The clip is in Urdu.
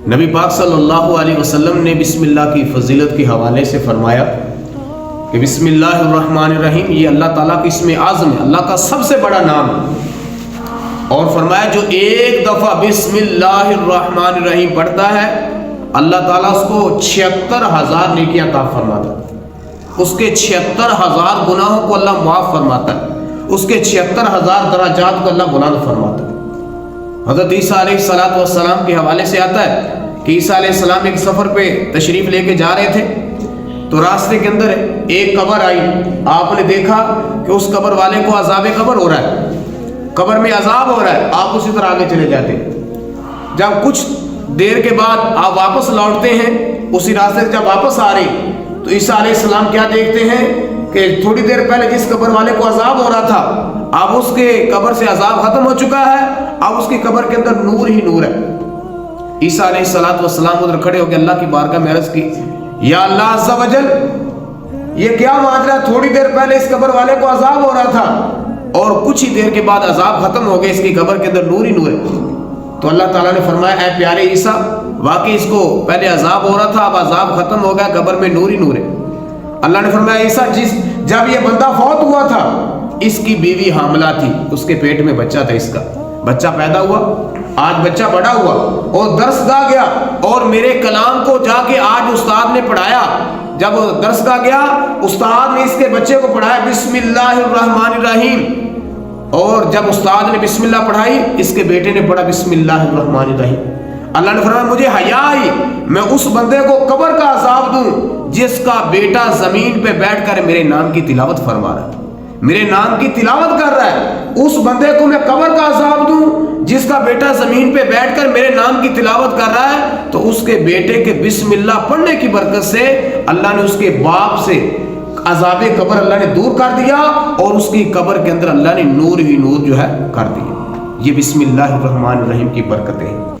نبی پاک صلی اللہ علیہ وسلم نے بسم اللہ کی فضیلت کے حوالے سے فرمایا کہ بسم اللہ الرحمن الرحیم یہ اللہ تعالیٰ کی اسم اعظم ہے، اللہ کا سب سے بڑا نام ہے، اور فرمایا جو ایک دفعہ بسم اللہ الرحمن الرحیم پڑھتا ہے اللہ تعالیٰ اس کو 76,000 نیکیاں عطا فرماتا ہے، اس کے 76,000 گناہوں کو اللہ معاف فرماتا ہے، اس کے 76,000 درجات کو اللہ بلند فرماتا ہے۔ حضرت عیسیٰ علیہ السلام کے حوالے سے آتا ہے کہ عیسیٰ علیہ السلام ایک سفر پہ تشریف لے کے جا رہے تھے تو راستے کے اندر ایک قبر آئی، آپ نے دیکھا کہ اس قبر والے کو عذاب قبر ہو رہا ہے، قبر میں عذاب ہو رہا ہے، آپ اسی طرح آگے چلے جاتے ہیں۔ جب کچھ دیر کے بعد آپ واپس لوٹتے ہیں، اسی راستے سے جب واپس آ رہے تو عیسیٰ علیہ السلام کیا دیکھتے ہیں کہ تھوڑی دیر پہلے جس قبر والے کو عذاب ہو رہا تھا اب اس کے قبر سے عذاب ختم ہو چکا ہے، اب اس کی قبر کے اندر نور ہی نور ہے۔ عیسیٰ علیہ السلام ادھر کھڑے ہو کے اللہ کی بارگاہ میں عرض کی، یا اللہ عز و جل یہ کیا ماجرا، تھوڑی دیر پہلے اس قبر والے کو عذاب ہو رہا تھا اور کچھ ہی دیر کے بعد عذاب ختم ہو گئے، اس کی قبر کے اندر نور ہی نور ہے۔ تو اللہ تعالیٰ نے فرمایا اے پیارے عیسیٰ واقعی اس کو پہلے عذاب ہو رہا تھا، اب عذاب ختم ہو گیا، قبر میں نور ہی نور ہے۔ اللہ نے فرمایا عیسیٰ جب یہ بندہ فوت ہوا تھا اس کی بیوی حاملہ تھی، اس کے پیٹ میں بچہ تھا، اس کا بچہ پیدا ہوا، آج بچہ بڑا ہوا اور درس گاہ گیا اور میرے کلام کو جا کے آج استاد نے پڑھایا، جب درس گاہ گیا استاد نے اس کے بچے کو پڑھایا بسم اللہ الرحمن الرحیم، اور جب استاد نے بسم اللہ پڑھائی اس کے بیٹے نے پڑھا بسم اللہ الرحمن الرحیم۔ اللہ نے فرمایا مجھے حیا آئی میں اس بندے کو قبر کا عذاب دوں جس کا بیٹا زمین پہ بیٹھ کر میرے نام کی تلاوت فرما رہا ہے، میرے نام کی تلاوت کر رہا ہے، اس بندے کو میں قبر کا عذاب دوں جس کا بیٹا زمین پہ بیٹھ کر میرے نام کی تلاوت کر رہا ہے۔ تو اس کے بیٹے کے بسم اللہ پڑھنے کی برکت سے اللہ نے اس کے باپ سے عذاب قبر اللہ نے دور کر دیا اور اس کی قبر کے اندر اللہ نے نور ہی نور جو ہے کر دیا۔ یہ بسم اللہ الرحمن الرحیم کی برکتیں ہیں۔